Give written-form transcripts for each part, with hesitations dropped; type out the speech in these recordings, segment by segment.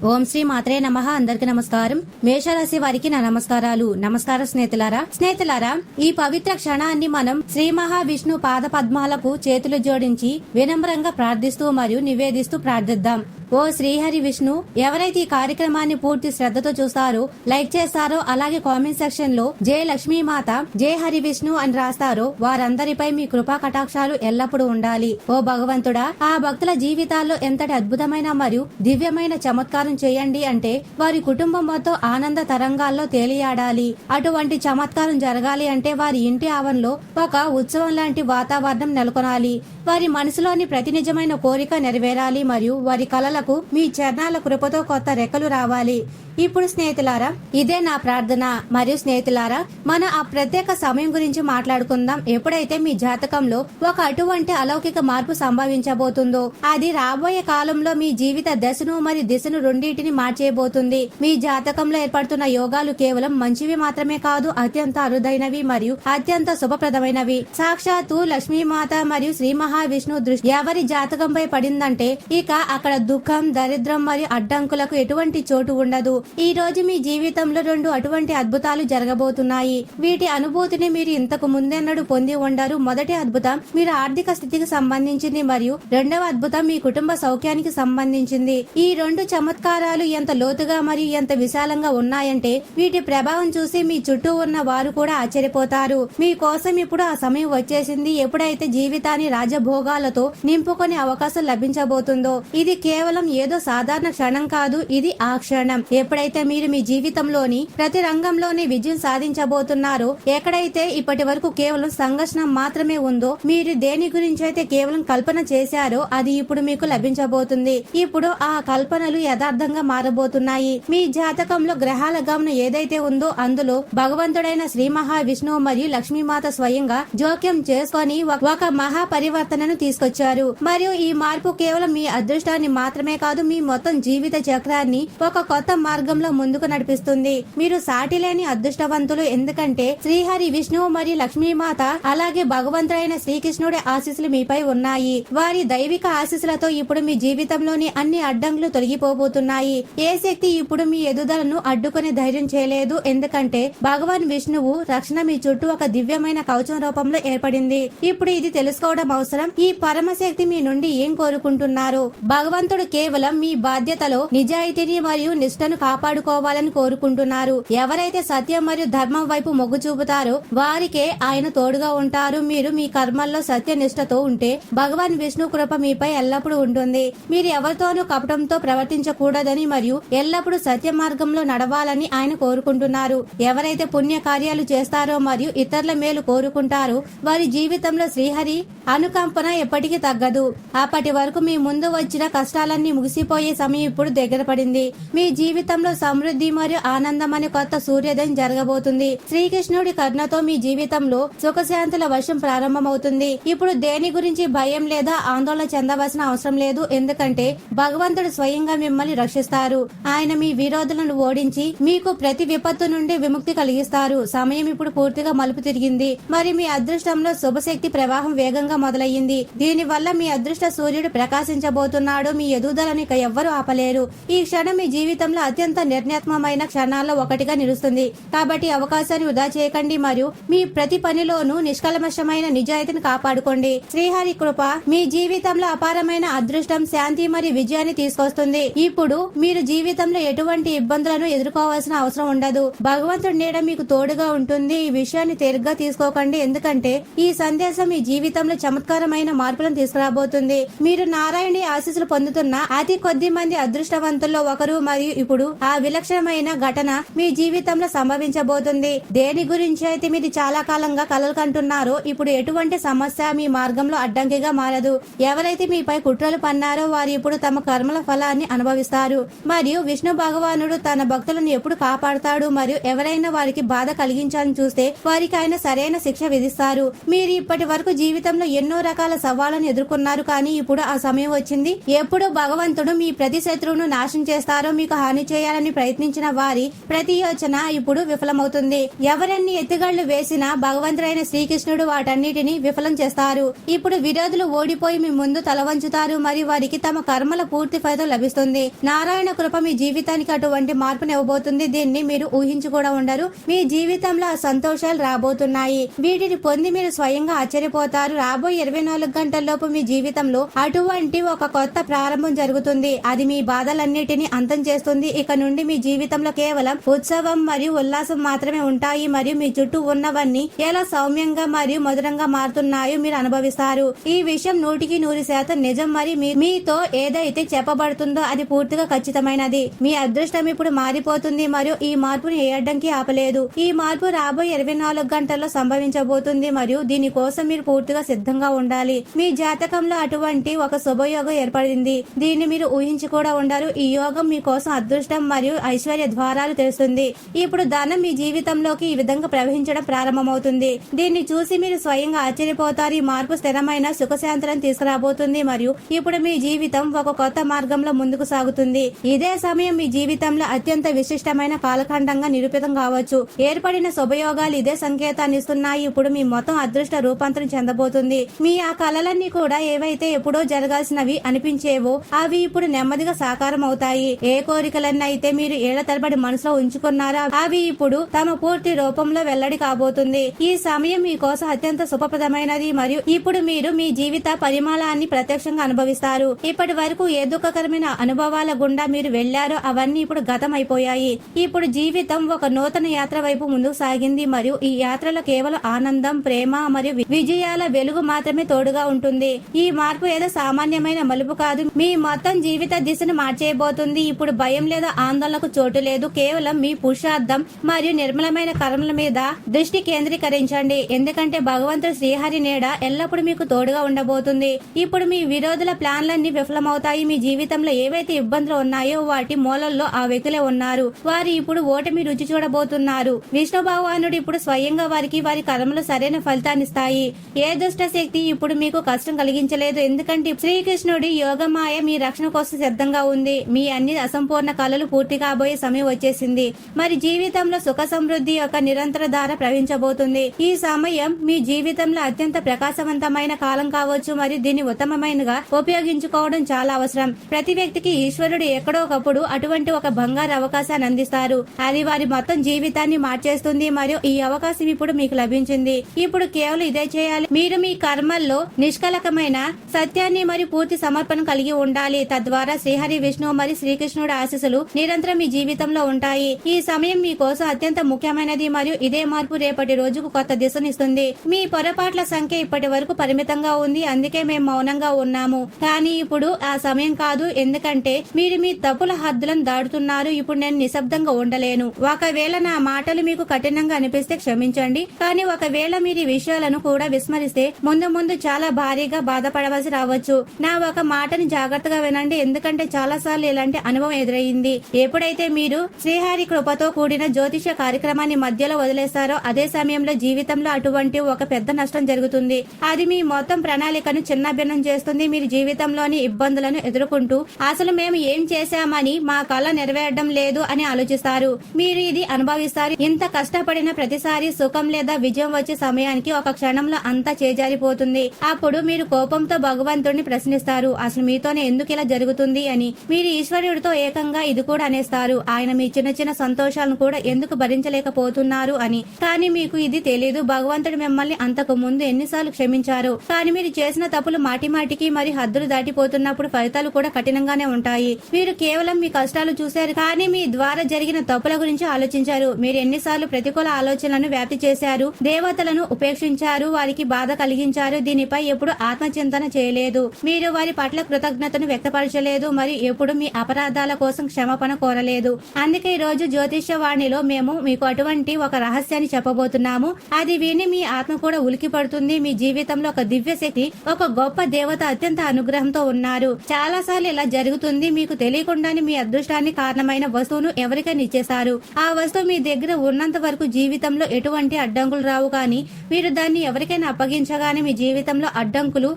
ఓం శ్రీ మాత్రే నమః. అందరికి నమస్కారం. మేషరాశి వారికి నా నమస్కారాలు. నమస్కారం స్నేహితులారా, ఈ పవిత్ర క్షణాన్ని మనం శ్రీ మహావిష్ణు పాద పద్మాలకు చేతులు జోడించి వినమ్రంగా ప్రార్థిస్తూ మరియు నివేదిస్తూ ప్రార్థిద్దాం. ఓ శ్రీహరి విష్ణు, ఎవరైతే ఈ కార్యక్రమాన్ని పూర్తి శ్రద్ధతో చూస్తారో, లైక్ చేస్తారో, అలాగే కామెంట్ సెక్షన్ లో జై లక్ష్మీమాత, జై హరి విష్ణు అని రాస్తారో వారందరిపై మీ కృపా కటాక్షాలు ఎల్లప్పుడూ ఉండాలి. ఓ భగవంతుడా, ఆ భక్తుల జీవితాల్లో ఎంతటి అద్భుతమైన మరియు దివ్యమైన చమత్కారం చేయండి అంటే వారి కుటుంబం మొత్తం ఆనంద తరంగాల్లో తేలియాడాలి. అటువంటి చమత్కారం జరగాలి అంటే వారి ఇంటి ఆవరణలో ఒక ఉత్సవం లాంటి వాతావరణం నెలకొనాలి. వారి మనసులోని ప్రతి నిజమైన కోరిక నెరవేరాలి మరియు వారి కలలకు మీ చరణాల కృపతో కొత్త రెక్కలు రావాలి. ఇప్పుడు స్నేహితులారా, ఇదే నా ప్రార్థన. మరియు స్నేహితులారా, మన ఆ ప్రత్యేక సమయం గురించి మాట్లాడుకుందాం. ఎప్పుడైతే మీ జాతకంలో ఒక అటువంటి అలౌకిక మార్పు సంభవించబోతుందో అది రాబోయే కాలంలో మీ జీవిత దశను మరియు దిశను రెండింటిని మార్చేయబోతుంది. మీ జాతకంలో ఏర్పడుతున్న యోగాలు కేవలం మంచివి మాత్రమే కాదు, అత్యంత అరుదైనవి మరియు అత్యంత శుభప్రదమైనవి. సాక్షాత్తు లక్ష్మీమాత మరియు శ్రీ మహావిష్ణు దృష్టి ఎవరి జాతకంపై పడిందంటే ఇక అక్కడ దుఃఖం, దరిద్రం మరియు అడ్డంకులకు ఎటువంటి చోటు ఉండదు. ఈ రోజు మీ జీవితంలో రెండు అటువంటి అద్భుతాలు జరగబోతున్నాయి. వీటి అనుభూతిని మీరు ఇంతకు ముందెన్నడూ పొంది ఉండరు. మొదటి అద్భుతం మీరు ఆర్థిక స్థితికి సంబంధించింది మరియు రెండవ అద్భుతం మీ కుటుంబ సౌఖ్యానికి సంబంధించింది. ఈ రెండు చమత్కారాలు ఎంత లోతుగా మరియు ఎంత విశాలంగా ఉన్నాయంటే వీటి ప్రభావం చూసి మీ చుట్టూ ఉన్న వారు కూడా ఆశ్చర్యపోతారు. మీ కోసం ఇప్పుడు ఆ సమయం వచ్చేసింది. ఎప్పుడైతే జీవితాన్ని రాజభోగాలతో నింపుకునే అవకాశం లభించబోతుందో ఇది కేవలం ఏదో సాధారణ క్షణం కాదు, ఇది ఆ క్షణం. ఎప్పుడైతే మీరు మీ జీవితంలోని ప్రతి రంగంలోనే విజయం సాధించబోతున్నారో, ఎక్కడైతే ఇప్పటి వరకు కేవలం సంఘర్షణ మాత్రమే ఉందో, మీరు దేని గురించి అయితే కేవలం కల్పన చేశారో అది ఇప్పుడు మీకు లభించబోతుంది. ఇప్పుడు ఆ కల్పనలు యథార్థంగా మారబోతున్నాయి. మీ జాతకంలో గ్రహాల గమనం ఏదైతే ఉందో అందులో భగవంతుడైన శ్రీ మహావిష్ణువు మరియు లక్ష్మీమాత స్వయంగా జోక్యం చేసుకొని ఒక మహా పరివర్తనను తీసుకొచ్చారు. మరియు ఈ మార్పు కేవలం మీ అదృష్టాన్ని మాత్రమే కాదు, మీ మొత్తం జీవిత చక్రాన్ని ఒక కొత్త మార్గంలో ముందుకు నడిపిస్తుంది. మీరు సాటిలేని అదృష్టవంతులు. ఎందుకంటే శ్రీహరి విష్ణువు మరియు లక్ష్మీమాత అలాగే భగవంతుడైన శ్రీకృష్ణుడి ఆశీస్సులు మీపై ఉన్నాయి. వారి దైవిక ఆశీస్సులతో ఇప్పుడు మీ జీవితంలోని అన్ని అడ్డంకులు తొలగిపోబోతున్నాయి. ఏ శక్తి ఇప్పుడు మీ ఎదుగుదలను అడ్డుకునే ధైర్యం చేయలేదు. ఎందుకంటే భగవాన్ విష్ణువు రక్షణ మీ చుట్టూ ఒక దివ్యమైన కవచం రూపంలో ఏర్పడింది. ఇప్పుడు ఇది తెలుసుకోవడం అవసరం. ఈ పరమశక్తి మీ నుండి ఏం కోరుకుంటున్నారు? భగవంతుడు కేవలం మీ బాధ్యతలో నిజాయితీని మరియు నిష్ఠను కాపాడుకోవాలని కోరుకుంటున్నారు. ఎవరైతే సత్యం మరియు ధర్మం వైపు మొగ్గు చూపుతారో వారికే ఆయన తోడుగా ఉంటారు. మీరు మీ కర్మల్లో సత్య నిష్ఠతో ఉంటే భగవాన్ విష్ణు కృప మీపై ఎల్లప్పుడూ ఉంటుంది. మీరు ఎవరితోనూ కపటంతో ప్రవర్తించకూడదని మరియు ఎల్లప్పుడూ సత్య మార్గంలో నడవాలని ఆయన కోరుకుంటున్నారు. ఎవరైతే పుణ్య కార్యాలు చేస్తారో మరియు ఇతరుల మేలు కోరుకుంటారో వారి జీవితంలో శ్రీహరి అనుకంపన ఎప్పటికీ తగ్గదు. అప్పటి వరకు మీ ముందు వచ్చిన కష్టాలన్నీ ముగిసిపోయే సమయం ఇప్పుడు దగ్గర పడింది. మీ జీవితంలో సమృద్ధి మరియు ఆనందం అనే కొత్త సూర్యోదయం జరగబోతుంది. శ్రీకృష్ణుడి కరుణతో మీ జీవితంలో సుఖశాంతుల వర్షం ప్రారంభమవుతుంది. ఇప్పుడు దేని గురించి భయం లేదా ఆందోళన చెందవలసిన అవసరం లేదు. ఎందుకంటే భగవంతుడు స్వయంగా మిమ్మల్ని రక్షిస్తారు. ఆయన మీ విరోధులను ఓడించి మీకు ప్రతి విపత్తు నుండి విముక్తి కలిగిస్తారు. సమయం ఇప్పుడు పూర్తిగా మలుపు తిరిగింది. మరి మీ అదృష్టంలో శుభశక్తి ప్రవాహం వేగంగా మొదలయ్యింది. దీని వల్ల మీ అదృష్ట సూర్యుడు ప్రకాశించబోతున్నాడు. మీ ఎదుగుదలను ఇక ఎవ్వరూ ఆపలేరు. ఈ క్షణం మీ జీవితంలో అత్యంత నిర్ణయాత్మకమైన క్షణాల్లో ఒకటిగా నిలుస్తుంది. కాబట్టి అవకాశాన్ని వృధా చేయకండి మరియు మీ ప్రతి పనిలోనూ నిష్కల్మషమైన నిజాయితీని కాపాడుకోండి. శ్రీహరి కృప మీ జీవితంలో అపారమైన అదృష్టం, శాంతి మరియు విజయాన్ని తీసుకొస్తుంది. ఇప్పుడు మీరు జీవితంలో ఎటువంటి ఇబ్బందులను ఎదుర్కోవాల్సిన అవసరం ఉండదు. భగవంతుడి నీడ మీకు తోడుగా ఉంటుంది. ఈ విషయాన్ని తేలిగ్గా తీసుకోకండి. ఎందుకంటే ఈ సందేశం మీ జీవితంలో చమత్కారమైన మార్పులను తీసుకురాబోతుంది. మీరు నారాయణి ఆశీస్సులు పొందుతున్న అతి కొద్ది మంది అదృష్టవంతుల్లో ఒకరు మరియు ఇప్పుడు ఆ విలక్షణమైన ఘటన మీ జీవితంలో సంభవించబోతుంది. దేని గురించి అయితే మీరు చాలా కాలంగా కలలు కంటున్నారో ఇప్పుడు ఎటువంటి సమస్య మీ మార్గంలో అడ్డంకిగా మారదు. ఎవరైతే మీపై కుట్రలు పన్నారో వారు ఇప్పుడు తమ కర్మల ఫలాన్ని అనుభవిస్తారు. మరియు విష్ణు భగవానుడు తన భక్తులను ఎప్పుడు కాపాడుతాడు మరియు ఎవరైనా వారికి బాధ కలిగించాలని చూస్తే వారికి ఆయన సరైన శిక్ష విధిస్తారు. మీరు ఇప్పటి వరకు జీవితంలో ఎన్నో రకాల సవాళ్లను ఎదుర్కొన్నారు. కానీ ఇప్పుడు ఆ సమయం వచ్చింది ఎప్పుడు భగవంతుడు మీ ప్రతి శత్రువును నాశనం చేస్తారో, మీకు హాని చేయాలి చేయాలని ప్రయత్నించిన వారి ప్రతి యోచన ఇప్పుడు విఫలమవుతుంది. ఎవరన్ని ఎత్తుగళ్లు వేసినా భగవంతుడైన శ్రీకృష్ణుడు వాటన్నిటిని విఫలం చేస్తారు. ఇప్పుడు విరోధులు ఓడిపోయి మీ ముందు తల వంచుతారు మరియు వారికి తమ కర్మల పూర్తి ఫలితం లభిస్తుంది. నారాయణ కృప మీ జీవితానికి అటువంటి మార్పుని ఇవ్వబోతుంది. దీన్ని మీరు ఊహించి కూడా ఉండరు. మీ జీవితంలో ఆ సంతోషాలు రాబోతున్నాయి. వీటిని పొంది మీరు స్వయంగా ఆశ్చర్యపోతారు. రాబోయే 24 గంటల్లోపు మీ జీవితంలో అటువంటి ఒక కొత్త ప్రారంభం జరుగుతుంది. అది మీ బాధలన్నిటినీ అంతం చేస్తుంది. ఇక నుండి మీ జీవితంలో కేవలం ఉత్సవం మరియు ఉల్లాసం మాత్రమే ఉంటాయి మరియు మీ చుట్టూ ఉన్నవన్నీ ఎలా సౌమ్యంగా మరియు మధురంగా మారుతున్నాయో మీరు అనుభవిస్తారు. ఈ విషయం 100% నిజం. మరి మీతో ఏదైతే చెప్పబడుతుందో అది పూర్తిగా ఖచ్చితమైనది. మీ అదృష్టం ఇప్పుడు మారిపోతుంది మరియు ఈ మార్పుని ఏ అడ్డంకి ఆపలేదు. ఈ మార్పు రాబోయే 24 గంటల్లో సంభవించబోతుంది మరియు దీనికోసం మీరు పూర్తిగా సిద్ధంగా ఉండాలి. మీ జాతకంలో అటువంటి ఒక శుభయోగం ఏర్పడింది. దీన్ని మీరు ఊహించి కూడా ఉండరు. ఈ యోగం మీకోసం అదృష్టం మరియు ఐశ్వర్య ద్వారాలు తెరుస్తుంది. ఇప్పుడు ధనం మీ జీవితంలోకి ఈ విధంగా ప్రవహించడం ప్రారంభమవుతుంది. దీన్ని చూసి మీరు స్వయంగా ఆశ్చర్యపోతారు. ఈ మార్పు స్థిరమైన సుఖశాంతులను తీసుకురాబోతుంది మరియు ఇప్పుడు మీ జీవితం ఒక కొత్త మార్గంలో ముందుకు సాగుతుంది. ఇదే సమయం మీ జీవితంలో అత్యంత విశిష్టమైన కాలఖండంగా నిరూపితం కావచ్చు. ఏర్పడిన శుభయోగాలు ఇదే సంకేతాన్ని ఇస్తున్నాయి. ఇప్పుడు మీ మొత్తం అదృష్ట రూపాంతరం చెందబోతుంది. మీ ఆ కలలన్నీ కూడా ఏవైతే ఎప్పుడో జరగాల్సినవి అనిపించేవో అవి ఇప్పుడు నెమ్మదిగా సాకారం అవుతాయి. ఏ కోరికలన్నీ అయితే మీరు ఏళ్ల తరబడి మనసులో ఉంచుకున్నారో అవి ఇప్పుడు తమ పూర్తి రూపంలో వెల్లడి కాబోతుంది. ఈ సమయం మీకోసం అత్యంత శుభప్రదమైనది మరియు ఇప్పుడు మీరు మీ జీవిత పరిమాణాన్ని ప్రత్యక్షంగా అనుభవిస్తారు. ఇప్పటి వరకు ఏ దుఃఖకరమైన అనుభవాల గుండా మీరు వెళ్లారో అవన్నీ ఇప్పుడు గతం అయిపోయాయి. ఇప్పుడు జీవితం ఒక నూతన యాత్ర వైపు ముందుకు సాగింది మరియు ఈ యాత్రలో కేవలం ఆనందం, ప్రేమ మరియు విజయాల వెలుగు మాత్రమే తోడుగా ఉంటుంది. ఈ మార్పు ఏదో సామాన్యమైన మలుపు కాదు. మీ మొత్తం జీవిత దిశను మార్చేయబోతుంది. ఇప్పుడు భయం లేదా ఆందోళనకు చోటు లేదు. కేవలం మీ పురుషార్థం మరియు నిర్మలమైన కర్మల మీద దృష్టి కేంద్రీకరించండి. ఎందుకంటే భగవంతుడు శ్రీహరి నీడ ఎల్లప్పుడూ మీకు తోడుగా ఉండబోతుంది. ఇప్పుడు మీ విరోధుల ప్లాన్లన్నీ విఫలమవుతాయి. మీ జీవితంలో ఏవైతే ఇబ్బందులు ఉన్నాయో వాటి మూలల్లో ఆ వ్యక్తులే ఉన్నారు. వారు ఇప్పుడు ఓటమి రుచి చూడబోతున్నారు. విష్ణు భగవానుడు ఇప్పుడు స్వయంగా వారికి వారి కర్మలు సరైన ఫలితాన్ని ఇస్తాయి. ఏ దుష్ట శక్తి ఇప్పుడు మీకు కష్టం కలిగించలేదు. ఎందుకంటే శ్రీకృష్ణుడి యోగమాయ మీ రక్షణ కోసం సిద్ధంగా ఉంది. మీ అన్ని అసంపూర్ణ కళలు పూర్తి కాబోయే సమయం వచ్చేసింది. మరి జీవితంలో సుఖ సమృద్ధి యొక్క నిరంతర ధార ప్రవహించబోతుంది. ఈ సమయం మీ జీవితంలో అత్యంత ప్రకాశవంతమైన కాలం కావచ్చు మరియు దీన్ని ఉత్తమమైనగా ఉపయోగించుకోవడం చాలా అవసరం. ప్రతి వ్యక్తికి ఈశ్వరుడు ఎక్కడో ఒకప్పుడు అటువంటి ఒక బంగారు అవకాశాన్ని అందిస్తారు. అది వారి మొత్తం జీవితాన్ని మార్చేస్తుంది మరియు ఈ అవకాశం ఇప్పుడు మీకు లభించింది. ఇప్పుడు కేవలం ఇదే చేయాలి. మీరు మీ కర్మల్లో నిష్కలకమైన సత్యాన్ని మరియు పూర్తి సమర్పణ కలిగి ఉండాలి. తద్వారా శ్రీహరి, విష్ణు మరియు శ్రీకృష్ణుడు ఆశీస్సులు నిరంతరం మీ జీవితంలో ఉంటాయి. ఈ సమయం మీకోసం అత్యంత ముఖ్యమైనది మరియు ఇదే మార్పు రేపటి రోజుకు కొత్త దిశనిస్తుంది. మీ పొరపాట్ల సంఖ్య ఇప్పటి వరకు పరిమితంగా ఉంది. అందుకే మేము మౌనంగా ఉన్నాము. కానీ ఇప్పుడు ఆ సమయం కాదు. ఎందుకంటే మీరు మీ తప్పుల హద్దులను దాటుతున్నారు. ఇప్పుడు నేను నిశ్శబ్దంగా ఉండలేను. ఒకవేళ నా మాటలు మీకు కఠినంగా అనిపిస్తే క్షమించండి. కానీ ఒకవేళ మీరు ఈ విషయాలను కూడా విస్మరిస్తే ముందు ముందు చాలా భారీగా బాధపడవలసి రావచ్చు. నా ఒక మాటని జాగ్రత్తగా వినండి. ఎందుకంటే చాలా సార్లు ఇలాంటి అనుభవం ఎదురయ్యింది. ఎప్పుడైతే మీరు శ్రీహరి కృపతో కూడిన జ్యోతిష కార్యక్రమాన్ని మధ్యలో వదిలేస్తారో అదే సమయంలో జీవితంలో అటువంటి ఒక పెద్ద నష్టం జరుగుతుంది. అది మీ మొత్తం ప్రణాళికను చిన్నభిన్నం చేస్తుంది. మీరు జీవితంలోని ఇబ్బందులను ఎదుర్కొంటూ అసలు మేము ఏం చేశామని మా కళ నెరవేరడం లేదు అని ఆలోచిస్తారు. మీరు ఇది అనుభవిస్తారు. ఇంత కష్టపడిన ప్రతిసారి సుఖం లేదా విజయం వచ్చే సమయానికి ఒక క్షణంలో అంతా చేజారిపోతుంది. అప్పుడు మీరు కోపంతో భగవంతుడిని ప్రశ్నిస్తారు. అసలు మీతోనే ఎందుకు ఇలా జరుగుతుంది అని. మీరు ఈశ్వరుడితో ఏకంగా ఇది కూడా అనేస్తారు. ఆయన మీ చిన్న చిన్న సంతోషాలను కూడా ఎందుకు భరించలేకపోతున్నారు అని. కానీ మీకు ఇది తెలియదు. భగవంతుడు మిమ్మల్ని అంతకు ముందు ఎన్నిసార్లు క్షమించారు. కానీ మీరు చేసిన తప్పులు మాటిమాటికి మరియు హద్దులు దాటిపోతున్నప్పుడు ఫలితాలు కూడా కఠినంగానే ఉంటాయి. మీరు కేవలం మీ కష్టాలు చూశారు కానీ మీ ద్వారా జరిగిన తప్పుల గురించి ఆలోచించారు. మీరు ఎన్నిసార్లు ప్రతికూల ఆలోచనలను వ్యాప్తి చేశారు, దేవతలను ఉపేక్షించారు, వారికి బాధ కలిగించారు. దీనిపై ఎప్పుడు ఆత్మచింతన చేయలేదు. మీరు వారి పట్ల కృతజ్ఞతను వ్యక్తపరచలేదు మరియు ఎప్పుడు మీ అపరాధాల కోసం క్షమాపణ కోరలేదు. అందుకే ఈ రోజు జ్యోతిష్యవాణిలో మేము మీకు అటువంటి ఒక రహస్యాన్ని చెప్పబోతున్నాము. అది విని మీ ఆత్మ కూడా ఉలికి పడుతుంది. మీ జీవితంలో ఒక దివ్య శక్తి, ఒక గొప్ప దేవత అత్యంత అనుగ్రహంతో ఉన్నారు. చాలా సార్లు ఇలా జరుగుతుంది. మీకు తెలియకుండానే మీ అదృష్టానికి కారణమైన వస్తువును ఎవరికైనా ఇచ్చేస్తారు. ఆ వస్తువు మీ దగ్గర ఉన్నంత వరకు జీవితంలో ఎటువంటి అడ్డంకులు రావు. కానీ మీరు దాన్ని ఎవరికైనా అప్పగించగానే మీ జీవితంలో అడ్డంకులు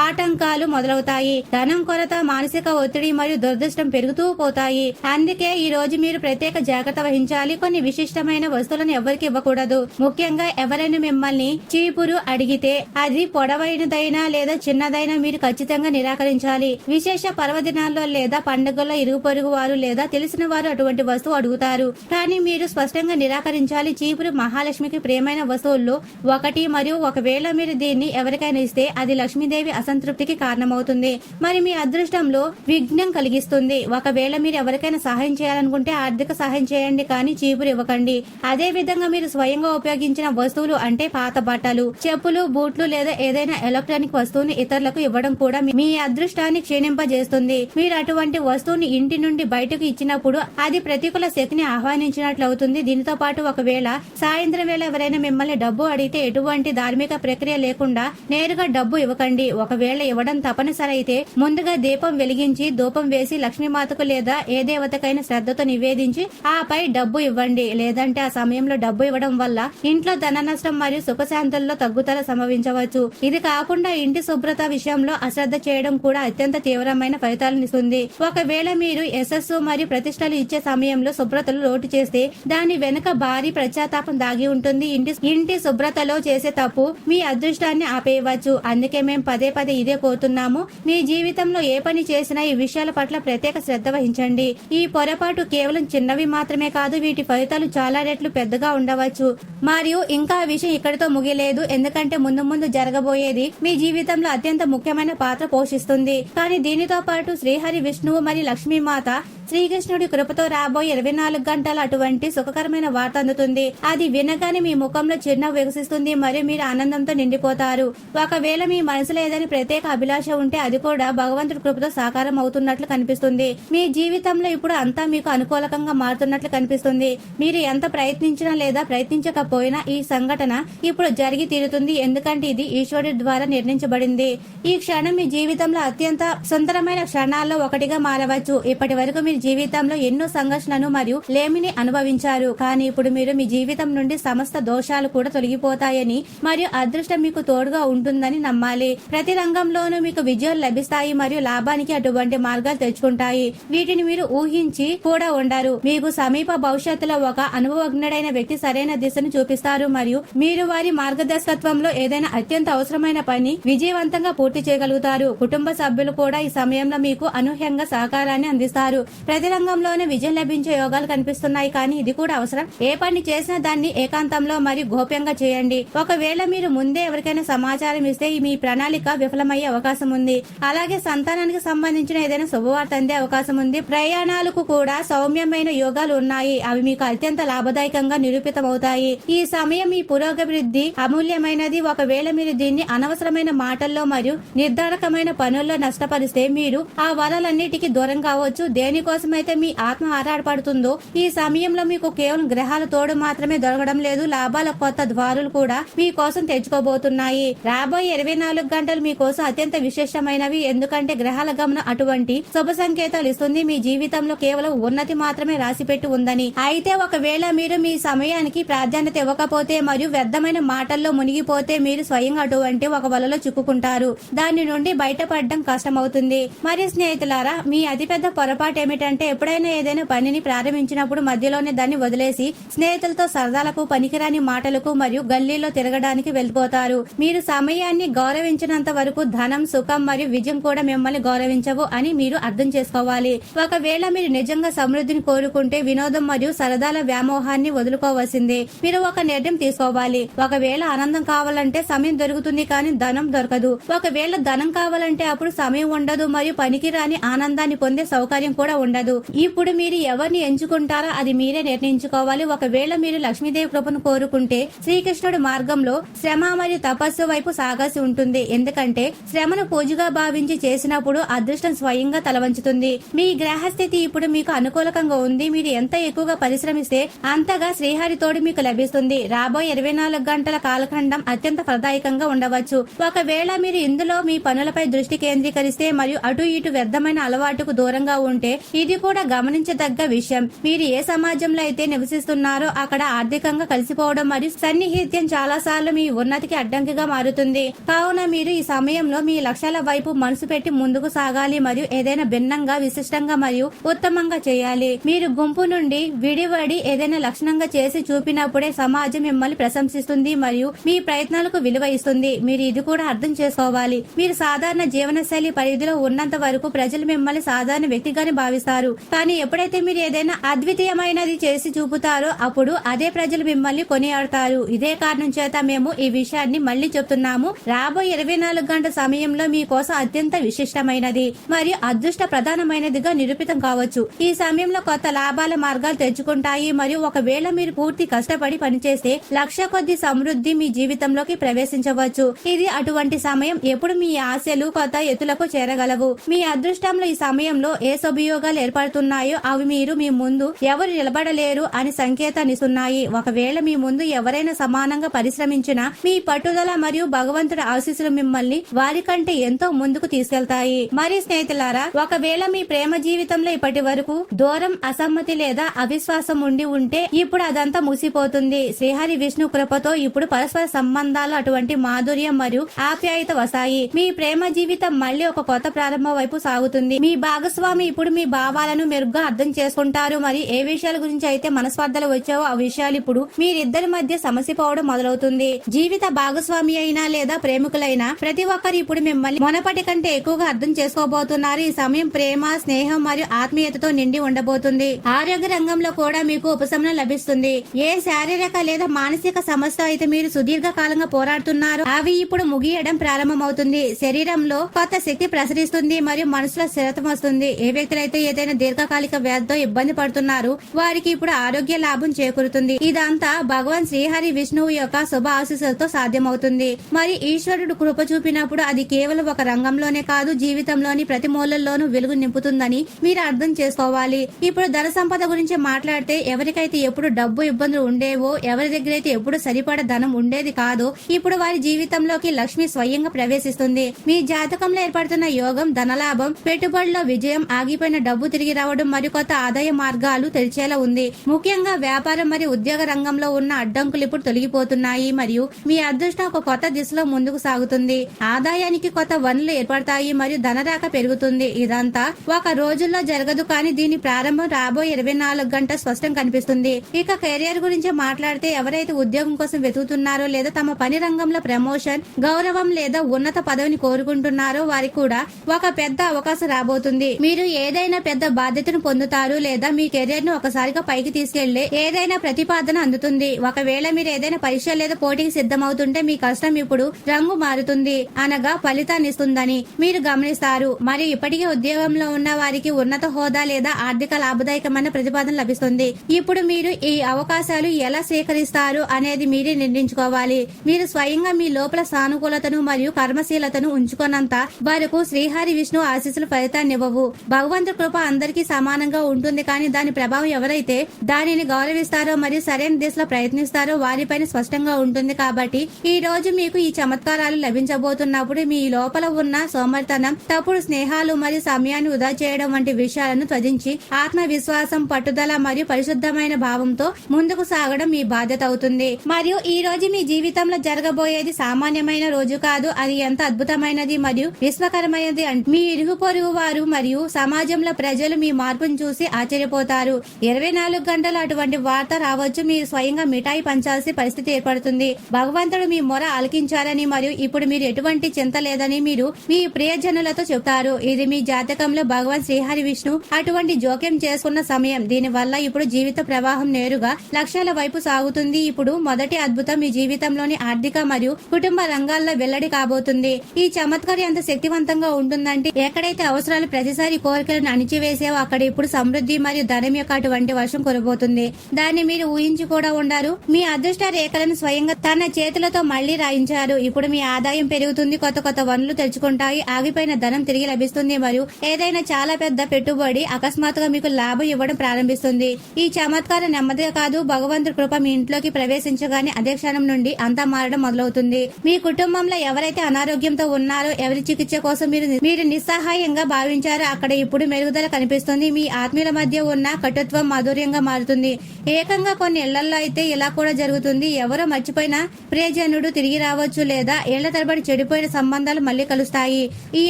ఆటంకాలు మొదలవుతాయి. ధనం కొరత, మానసిక ఒత్తిడి మరియు దురదృష్టం పెరుగుతూ పోతాయి. అందుకే ఈ రోజు మీరు ప్రత్యేక జాగ్రత్త వహించాలి. కొన్ని విశిష్టమైన వస్తువులను ఎవరికి ఇవ్వకూడదు. ముఖ్యంగా ఎవరైనా మిమ్మల్ని చీపురు అడిగితే అది పొడవైనదైనా లేదా చిన్నదైనా మీరు ఖచ్చితంగా నిరాకరించాలి. విశేష పర్వదినాల్లో లేదా పండుగల్లో ఇరుగు పొరుగు వారు లేదా తెలిసిన వారు అటువంటి వస్తువు అడుగుతారు, కానీ మీరు స్పష్టంగా నిరాకరించాలి. చీపురు మహాలక్ష్మికి ప్రియమైన వస్తువుల్లో ఒకటి మరియు ఒకవేళ మీరు దీన్ని ఎవరికైనా ఇస్తే అది లక్ష్మీదేవి అసంతృప్తికి కారణమవుతుంది, మరి మీ అదృష్టంలో విఘ్నం కలిగిస్తుంది. ఒకవేళ మీరు ఎవరికైనా సహాయం చేయాలనుకుంటే ఆర్థిక సహాయం చేయండి, కానీ చీపురు ఇవ్వకండి. అదే విధంగా మీరు స్వయంగా ఉపయోగించిన వస్తువులు అంటే పాత బట్టలు, చెప్పులు, బూట్లు లేదా ఏదైనా ఎలక్ట్రానిక్ వస్తువుని ఇతరులకు ఇవ్వడం కూడా మీ అదృష్టాన్ని క్షీణింపజేస్తుంది. మీరు అటువంటి వస్తువుని ఇంటి నుండి బయటకు ఇచ్చినప్పుడు అది ప్రతికూల శక్తిని ఆహ్వానించినట్లు అవుతుంది. దీనితో పాటు ఒకవేళ సాయంత్రం వేళ ఎవరైనా మిమ్మల్ని డబ్బు అడిగితే ఎటువంటి ధార్మిక ప్రక్రియ లేకుండా నేరుగా డబ్బు ఇవ్వకండి. ఒకవేళ ఇవ్వడం తప్పనిసరి అయితే ముందుగా దీపం వెలిగించి ధూపం వేసి లక్ష్మీమాతకు లేదా ఏ దేవతకైనా శ్రద్ధతో నివేదించి ఆపై డబ్బు ఇవ్వండి. లేదంటే ఆ సమయంలో డబ్బు ఇవ్వడం వల్ల ఇంట్లో ధన నష్టం మరియు సుఖశాంతుల్లో తగ్గుదల సంభవించవచ్చు. ఇది కాకుండా ఇంటి శుభ్రత విషయంలో అశ్రద్ధ చేయడం కూడా అత్యంత తీవ్రమైన ఫలితాలను ఇస్తుంది. ఒకవేళ మీరు యశస్సు మరియు ప్రతిష్టలు ఇచ్చే సమయంలో శుభ్రతలు లోటు చేస్తే దాని వెనుక భారీ పశ్చాత్తాపం దాగి ఉంటుంది. ఇంటి శుభ్రతలో చేసే తప్పు మీ అదృష్టాన్ని ఆపేయవచ్చు. అందుకే మేము పదే పదే ఇదే కోరుతున్నాము. మీ జీవితంలో ఏ పని చేసినా ఈ విషయాల పట్ల ప్రత్యేక శ్రద్ధ వహించండి. ఈ పొరపాటు కేవలం చిన్నవి మాత్రమే కాదు, వీటి ఫలితాలు చాలా రెట్లు పెద్దగా ఉండవచ్చు. మరియు ఇంకా ఆ విషయం ఇక్కడితో ముగిలేదు, ఎందుకంటే ముందు ముందు జరగబోయేది మీ జీవితంలో అత్యంత ముఖ్యమైన పాత్ర పోషిస్తుంది. కానీ దీనితో పాటు శ్రీహరి, విష్ణువు మరియు లక్ష్మీమాత శ్రీకృష్ణుడి కృపతో రాబోయే 24 గంటలు అటువంటి సుఖకరమైన వార్త అందుతుంది. అది వినగానే మీ ముఖంలో చిరునవ్వు వికసిస్తుంది మరియు మీరు ఆనందంతో నిండిపోతారు. ఒకవేళ మీ మనసులో ఏదైనా ప్రత్యేక అభిలాష ఉంటే అది కూడా భగవంతుడి కృపతో సాకారం అవుతున్నట్లు కనిపిస్తుంది. మీ జీవితంలో ఇప్పుడు అంతా మీకు అనుకూలంగా మారుతున్నట్లు కనిపిస్తుంది. మీరు ఎంత ప్రయత్నించినా లేదా ప్రయత్నించకపోయినా ఈ సంఘటన ఇప్పుడు జరిగి తీరుతుంది, ఎందుకంటే ఇది ఈశ్వరుడి ద్వారా నిర్ణయించబడింది. ఈ క్షణం మీ జీవితంలో అత్యంత సుందరమైన క్షణాల్లో ఒకటిగా మారవచ్చు. ఇప్పటి వరకు మీ జీవితంలో ఎన్నో సంఘర్షణలను మరియు లేమిని అనుభవించారు, కానీ ఇప్పుడు మీరు మీ జీవితం నుండి సమస్త దోషాలు కూడా తొలగిపోతాయని మరియు అదృష్టం మీకు తోడుగా ఉంటుందని నమ్మాలి. ప్రతి రంగంలోనూ మీకు విజయాలు లభిస్తాయి మరియు లాభానికి అటువంటి మార్గాలు తెచ్చుకుంటాయి. వీటిని మీరు ఊహించి కూడా ఉండరు. మీకు సమీప భవిష్యత్తులో ఒక అనుభవజ్ఞుడైన వ్యక్తి సరైన దిశను చూపిస్తారు మరియు మీరు వారి మార్గదర్శకత్వంలో ఏదైనా అత్యంత అవసరమైన పని విజయవంతంగా పూర్తి చేయగలుగుతారు. కుటుంబ సభ్యులు కూడా ఈ సమయంలో మీకు అనూహ్యంగా సహకారాన్ని అందిస్తారు. ప్రతి రంగంలోనే విజయం లభించే యోగాలు కనిపిస్తున్నాయి, కానీ ఇది కూడా అవసరం. ఏ పని చేసినా దాన్ని ఏకాంతంలో మరియు గోప్యంగా చేయండి. ఒకవేళ మీరు ముందే ఎవరికైనా సమాచారం ఇస్తే మీ ప్రణాళిక విఫలమయ్యే అవకాశం ఉంది. అలాగే సంతానానికి సంబంధించిన ఏదైనా శుభవార్త అందే అవకాశం ఉంది. ప్రయాణాలకు కూడా సౌమ్యమైన యోగాలు ఉన్నాయి, అవి మీకు అత్యంత లాభదాయకంగా నిరూపితమవుతాయి. ఈ సమయం మీ పురోగభివృద్ధి అమూల్యమైనది. ఒకవేళ మీరు దీన్ని అనవసరమైన మాటల్లో మరియు నిర్ధారకమైన పనుల్లో నష్టపరిస్తే మీరు ఆ వరాలన్నిటికీ దూరం కావచ్చు. దేనికోసమైతే మీ ఆత్మ ఆరాటపడుతుందో ఈ సమయంలో మీకు కేవలం గ్రహాల తోడు మాత్రమే దొరకడం లేదు, లాభాల కొత్త ద్వారులు కూడా మీకోసం తెచ్చుకోబోతున్నాయి. రాబోయే 24 గంటలు మీకోసం అత్యంత విశేషమైనవి, ఎందుకంటే గ్రహాల గమనం అటువంటి శుభ సంకేతాలు ఇస్తుంది. మీ జీవితంలో కేవలం ఉన్నతి మాత్రమే రాసిపెట్టి ఉందని. అయితే ఒకవేళ మీరు మీ సమయానికి ప్రాధాన్యత ఇవ్వకపోతే మరియు వ్యర్థమైన మాటల్లో మునిగిపోతే మీరు స్వయంగా అటువంటి ఒక వలలో చిక్కుకుంటారు. దాని నుండి బయటపడడం కష్టమవుతుంది. మరి స్నేహితులారా, మీ అతిపెద్ద పొరపాటు ఏమిటంటే ఎప్పుడైనా ఏదైనా పనిని ప్రారంభించినప్పుడు మధ్యలోనే దాన్ని వదిలేసి స్నేహితులతో సరదాలకు, పనికిరాని మాటలకు మరియు గల్లీలో తిరగడానికి వెళ్ళిపోతారు. మీరు సమయాన్ని గౌరవించినంత వరకు ధనం, సుఖం మరియు విజయం కూడా మిమ్మల్ని గౌరవించవు అని మీరు అర్థం చేసుకోవాలి. ఒకవేళ మీరు నిజంగా సమృద్ధిని కోరుకుంటే వినోదం మరియు సరదాల వ్యామోహాన్ని వదులుకోవాల్సిందే. మీరు ఒక నిర్ణయం తీసుకోవాలి. ఒకవేళ ఆనందం కావాలంటే సమయం దొరుకుతుంది, కానీ ధనం దొరకదు. ఒకవేళ ధనం కావాలంటే అప్పుడు సమయం ఉండదు మరియు పనికిరాని ఆనందాన్ని పొందే సౌకర్యం కూడా ఉండదు. ఇప్పుడు మీరు ఎవరిని ఎంచుకుంటారో అది మీరే నిర్ణయించుకోవాలి. ఒకవేళ మీరు లక్ష్మీదేవి కృపను కోరుకుంటే శ్రీకృష్ణుడి మార్గంలో శ్రమ మరియు తపస్సు వైపు సాగాల్సి ఉంటుంది, ఎందుకంటే శ్రమను పూజగా భావించి చేసినప్పుడు అదృష్టం స్వయంగా తలవంచుతుంది. మీ గ్రహస్థితి ఇప్పుడు మీకు అనుకూలంగా ఉంది. మీరు ఎంత ఎక్కువగా పరిశ్రమిస్తే అంతగా శ్రీహరి తోడు మీకు లభిస్తుంది. రాబోయే 24 గంటల కాలఖండం అత్యంత ఫలదాయకంగా ఉండవచ్చు. ఒకవేళ మీరు ఇందులో మీ పనులపై దృష్టి కేంద్రీకరిస్తే మరియు అటు ఇటు వ్యర్థమైన అలవాటుకు దూరంగా ఉంటే ఈ ఇది కూడా గమనించదగ్గ విషయం. మీరు ఏ సమాజంలో అయితే నివసిస్తున్నారో అక్కడ ఆర్థికంగా కలిసిపోవడం మరియు సన్నిహిత్యం చాలా సార్లు మీ ఉన్నతికి అడ్డంకిగా మారుతుంది. కావున మీరు ఈ సమయంలో మీ లక్ష్యాల వైపు మనసు పెట్టి ముందుకు సాగాలి మరియు ఏదైనా భిన్నంగా, విశిష్టంగా మరియు ఉత్తమంగా చేయాలి. మీరు గుంపు నుండి విడివడి ఏదైనా లక్షణంగా చేసి చూపినప్పుడే సమాజం మిమ్మల్ని ప్రశంసిస్తుంది మరియు మీ ప్రయత్నాలకు విలువ ఇస్తుంది. మీరు ఇది కూడా అర్థం చేసుకోవాలి. మీరు సాధారణ జీవనశైలి పరిధిలో ఉన్నంత వరకు ప్రజలు మిమ్మల్ని సాధారణ వ్యక్తిగానే భావిస్తారు. కానీ ఎప్పుడైతే మీరు ఏదైనా అద్వితీయమైనది చేసి చూపుతారో అప్పుడు అదే ప్రజలు మిమ్మల్ని కొనియాడతారు. ఇదే కారణం చేత మేము ఈ విషయాన్ని మళ్లీ చెప్తున్నాము. రాబోయే 24 గంటల సమయంలో మీకోసం అత్యంత విశిష్టమైనది మరియు అదృష్ట ప్రధానమైనదిగా నిరూపితం కావచ్చు. ఈ సమయంలో కొత్త లాభాల మార్గాలు తెచ్చుకుంటాయి మరియు ఒకవేళ మీరు పూర్తి కష్టపడి పనిచేస్తే లక్ష కొద్ది సమృద్ధి మీ జీవితంలోకి ప్రవేశించవచ్చు. ఇది అటువంటి సమయం. ఎప్పుడు మీ ఆశలు కొత్త ఎత్తులకు చేరగలవు. మీ అదృష్టంలో ఈ సమయంలో ఏ శుభయోగాలు ఏర్పడుతున్నాయో అవి మీరు మీ ముందు ఎవరు నిలబడలేరు అని సంకేతాన్నిస్తున్నాయి. ఒకవేళ మీ ముందు ఎవరైనా సమానంగా పరిశ్రమించినా మీ పట్టుదల మరియు భగవంతుడి ఆశీస్సులు మిమ్మల్ని వారి కంటే ఎంతో ముందుకు తీసుకెళ్తాయి. మరి స్నేహితులారా, ఒకవేళ మీ ప్రేమ జీవితంలో ఇప్పటి వరకు దూరం, అసమ్మతి లేదా అవిశ్వాసం ఉండి ఉంటే ఇప్పుడు అదంతా ముసిపోతుంది. శ్రీహరి విష్ణు కృపతో ఇప్పుడు పరస్పర సంబంధాలు అటువంటి మాధుర్యం మరియు ఆప్యాయత వస్తాయి. మీ ప్రేమ జీవితం మళ్లీ ఒక కొత్త ప్రారంభం వైపు సాగుతుంది. మీ భాగస్వామి ఇప్పుడు మీ భావాలను మెరుగ్గా అర్థం చేసుకుంటారు మరియు ఏ విషయాల గురించి అయితే మనస్పర్ధలు వచ్చావో ఆ విషయాలు ఇప్పుడు మీరిద్దరి మధ్య సమసిపోవడం మొదలవుతుంది. జీవిత భాగస్వామి అయినా లేదా ప్రేమికులైనా ప్రతి ఒక్కరు ఇప్పుడు మిమ్మల్ని మునపటి కంటే ఎక్కువగా అర్థం చేసుకోబోతున్నారు. ఈ సమయం ప్రేమ, స్నేహం మరియు ఆత్మీయతతో నిండి ఉండబోతుంది. ఆరోగ్య రంగంలో కూడా మీకు ఉపశమనం లభిస్తుంది. ఏ శారీరక లేదా మానసిక సమస్య అయితే మీరు సుదీర్ఘ కాలంగా పోరాడుతున్నారో అవి ఇప్పుడు ముగియడం ప్రారంభమవుతుంది. శరీరంలో కొత్త శక్తి ప్రసరిస్తుంది మరియు మనసులో స్థిరత్వం వస్తుంది. ఏ వ్యక్తులైతే ఏదైనా దీర్ఘకాలిక వ్యాధితో ఇబ్బంది పడుతున్నారు వారికి ఇప్పుడు ఆరోగ్య లాభం చేకూరుతుంది. ఇదంతా భగవాన్ శ్రీహరి విష్ణువు యొక్క శుభ ఆశీస్సులతో సాధ్యమవుతుంది. మరి ఈశ్వరుడు కృప చూపినప్పుడు అది కేవలం ఒక రంగంలోనే కాదు, జీవితంలోని ప్రతి మూలల్లోనూ వెలుగు నింపుతుందని మీరు అర్థం చేసుకోవాలి. ఇప్పుడు ధన సంపద గురించి మాట్లాడితే ఎవరికైతే ఎప్పుడు డబ్బు ఇబ్బందులు ఉండేవో, ఎవరి దగ్గర అయితే ఎప్పుడు సరిపడ ధనం ఉండేది కాదో ఇప్పుడు వారి జీవితంలోకి లక్ష్మి స్వయంగా ప్రవేశిస్తుంది. మీ జాతకంలో ఏర్పడుతున్న యోగం, ధనలాభం, పెట్టుబడిలో విజయం, ఆగిపోయిన డబ్బు తిరిగి రావడం మరియు కొత్త ఆదాయ మార్గాలు తెరిచేలా ఉంది. ముఖ్యంగా వ్యాపారం మరియు ఉద్యోగ రంగంలో ఉన్న అడ్డంకులు ఇప్పుడు తొలగిపోతున్నాయి మరియు మీ అదృష్టం ఒక కొత్త దిశలో ముందుకు సాగుతుంది. ఆదాయానికి కొత్త వనరులు ఏర్పడతాయి మరియు ధనరాక పెరుగుతుంది. ఇదంతా ఒక రోజుల్లో జరగదు, కానీ దీని ప్రారంభం రాబోయే 24 గంటల స్పష్టం కనిపిస్తుంది. ఇక కెరియర్ గురించి మాట్లాడితే ఎవరైతే ఉద్యోగం కోసం వెతుకుతున్నారో లేదా తమ పని రంగంలో ప్రమోషన్, గౌరవం లేదా ఉన్నత పదవిని కోరుకుంటున్నారో వారికి కూడా ఒక పెద్ద అవకాశం రాబోతుంది. మీరు ఏదైనా పెద్ద బాధ్యతను పొందుతారు లేదా మీ కెరియర్ ను ఒకసారిగా పైకి తీసుకెళ్లే ఏదైనా ప్రతిపాదన అందుతుంది. ఒకవేళ మీరు ఏదైనా పరీక్ష లేదా పోటీకి సిద్ధమవుతుంటే మీ కష్టం ఇప్పుడు రంగు మారుతుంది, అనగా ఫలితాన్ని ఇస్తుందని మీరు గమనిస్తారు. మరియు ఇప్పటికే ఉద్యోగంలో ఉన్న వారికి ఉన్నత హోదా లేదా ఆర్థిక లాభదాయకమైన ప్రతిపాదన లభిస్తుంది. ఇప్పుడు మీరు ఈ అవకాశాలు ఎలా స్వీకరిస్తారు అనేది మీరే నిర్ణయించుకోవాలి. మీరు స్వయంగా మీ లోపల సానుకూలతను మరియు కర్మశీలతను ఉంచుకున్నంత వరకు శ్రీహరి విష్ణు ఆశీస్సులు ఫలితాన్ని ఇవ్వవు. భగవంతుడి కృప అందరికీ సమానంగా ఉంటుంది, కానీ దాని ప్రభావం ఎవరైతే దానిని గౌరవిస్తారో మరియు సరైన దిశలో ప్రయత్నిస్తారో వారిపైన స్పష్టంగా ఉంటుంది. కాబట్టి ఈ రోజు మీకు ఈ చమత్కారాలు లభించబోతున్నప్పుడు మీ లోపల ఉన్న సోమర్తనం, తప్పుడు స్నేహాలు మరియు సమయాన్ని వృధా చేయడం వంటి విషయాలను త్యజించి ఆత్మవిశ్వాసం, పట్టుదల మరియు పరిశుద్ధమైన భావంతో ముందుకు సాగడం మీ బాధ్యత అవుతుంది. మరియు ఈ రోజు మీ జీవితంలో జరగబోయేది సామాన్యమైన రోజు కాదు, అది ఎంత అద్భుతమైనది మరియు విశ్వకరమైనది. మీ ఇరుగు పొరుగు వారు మరియు సమాజంలో ప్రజలు మీ మార్పును చూసి ఆశ్చర్యపోతారు. 24 గంటలు అటువంటి వార్త రావచ్చు. మీరు స్వయంగా మిఠాయి పంచాల్సిన పరిస్థితి ఏర్పడుతుంది. భగవంతుడు మీ మొర ఆలకించారని మరియు ఇప్పుడు మీరు ఎటువంటి చింత లేదని మీరు మీ ప్రియజనులతో చెప్తారు. ఇది మీ జాతకంలో భగవాన్ శ్రీహరి విష్ణు అటువంటి జోక్యం చేసుకున్న సమయం. దీని వల్ల ఇప్పుడు జీవిత ప్రవాహం నేరుగా లక్ష్యాల వైపు సాగుతుంది. ఇప్పుడు మొదటి అద్భుతం మీ జీవితంలోని ఆర్థిక మరియు కుటుంబ రంగాల్లో వెల్లడి కాబోతుంది. ఈ చమత్కారం ఎంత శక్తివంతంగా ఉంటుందంటే ఎక్కడైతే అవసరాలు ప్రతిసారి కోరికలను అణిచివేసావో అక్కడ ఇప్పుడు సమృద్ధి మరియు ధనం యొక్క అటువంటి వర్షం కురబోతుంది. దాన్ని మీరు ఊహించి కూడా ఉండారు. మీ అదృష్ట రేఖలను స్వయంగా తన చేతులతో మళ్లీ రాయించారు. ఇప్పుడు మీ ఆదాయం పెరుగుతుంది, కొత్త కొత్త వనరులు తెచ్చుకుంటాయి, ఆగిపోయిన ధనం తిరిగి లభిస్తుంది మరియు ఏదైనా చాలా పెద్ద పెట్టుబడి అకస్మాత్తుగా మీకు లాభం ఇవ్వడం ప్రారంభిస్తుంది. ఈ చమత్కారం నెమ్మదిగా కాదు, భగవంతుడి కృప మీ ఇంట్లోకి ప్రవేశించగానే అదే క్షణం నుండి అంతా మారడం మొదలవుతుంది. మీ కుటుంబంలో ఎవరైతే అనారోగ్యంతో ఉన్నారో, ఎవరి చికిత్స కోసం మీరు నిస్సహాయంగా భావించారో అక్కడ ఇప్పుడు మెరుగుదల కనిపిస్తుంది. మీ ఆత్మీయుల మధ్య ఉన్న కటుత్వం మాధుర్యంగా మారుతుంది. ఏకంగా కొన్ని ఇళ్లలో అయితే ఇలా కూడా జరుగుతుంది. ఎవరో మర్చిపోయిన ప్రియజనుడు తిరిగి రావచ్చు, లేదా ఏళ్ల తరబడి చెడిపోయిన సంబంధాలు మళ్లీ కలుస్తాయి. ఈ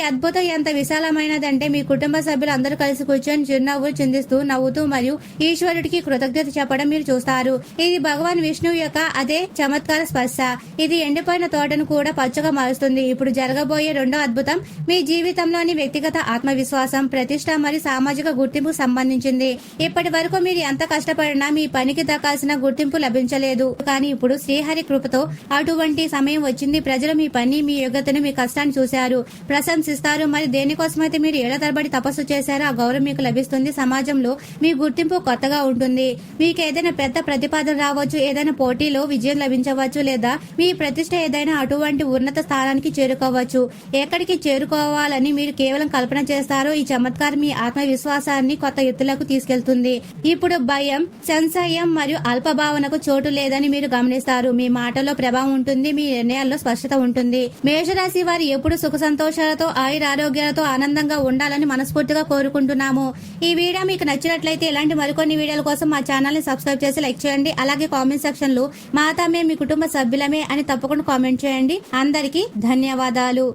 అద్భుతం ఎంత విశాలమైనదంటే మీ కుటుంబ సభ్యులు అందరూ కలిసి కూర్చొని చిరునవ్వులు చిందిస్తూ నవ్వుతూ మరియు ఈశ్వరుడికి కృతజ్ఞత చెప్పడం మీరు చూస్తారు. ఇది భగవాన్ విష్ణువు యొక్క అదే చమత్కార స్పర్శ. ఇది ఎండిపోయిన తోటను కూడా పచ్చగా మారుస్తుంది. ఇప్పుడు జరగబోయే రెండో అద్భుతం మీ జీవితంలోని వ్యక్తిగత ఆత్మవిశ్వాసం, ప్రతిష్ట మరియు సామాజిక గుర్తింపు సంబంధించింది. ఇప్పటి వరకు మీరు ఎంత కష్టపడినా మీ పనికి దక్కాల్సిన గుర్తింపు లభించలేదు. కానీ ఇప్పుడు శ్రీహరి కృపతో అటువంటి సమయం వచ్చింది. ప్రజలు మీ పని, మీ యోగ్యతను, మీ కష్టాన్ని చూశారు, ప్రశంసిస్తారు. మరి దేనికోసమైతే మీరు ఏళ్ల తరబడి తపస్సు చేశారో ఆ గౌరవం మీకు లభిస్తుంది. సమాజంలో మీ గుర్తింపు కొత్తగా ఉంటుంది. మీకు ఏదైనా పెద్ద ప్రతిపాదన రావచ్చు, ఏదైనా పోటీలో విజయం లభించవచ్చు, లేదా మీ ప్రతిష్ట ఏదైనా అటువంటి ఉన్నత స్థానానికి చేరుకోవచ్చు. ఎక్కడికి చేరుకోవాలని మీరు కేవలం కల్పన చేస్తారో ఈ చమత్కారం మీ ఆత్మవిశ్వాసాన్ని కొత్త ఎత్తులకు తీసుకెళ్తుంది. ఇప్పుడు భయం, సంశయం మరియు అల్పభావనకు చోటు లేదని మీరు గమనిస్తారు. మీ మాటలో ప్రభావం ఉంటుంది, మీ నిర్ణయాల్లో స్పష్టత ఉంటుంది. మేషరాశి వారు ఎప్పుడు సుఖ సంతోషాలతో, ఆయురారోగ్యాలతో ఆనందంగా ఉండాలని మనస్ఫూర్తిగా కోరుకుంటున్నాము. ఈ వీడియో మీకు నచ్చినట్లయితే ఇలాంటి మరికొన్ని వీడియోల కోసం మా ఛానల్ ని సబ్స్క్రైబ్ చేసి లైక్ చేయండి. అలాగే కామెంట్ సెక్షన్ లో మాతా మేము మీ కుటుంబ సభ్యులమే అని తప్పకుండా కామెంట్ చేయండి. అందరికీ ధన్యవాదాలు.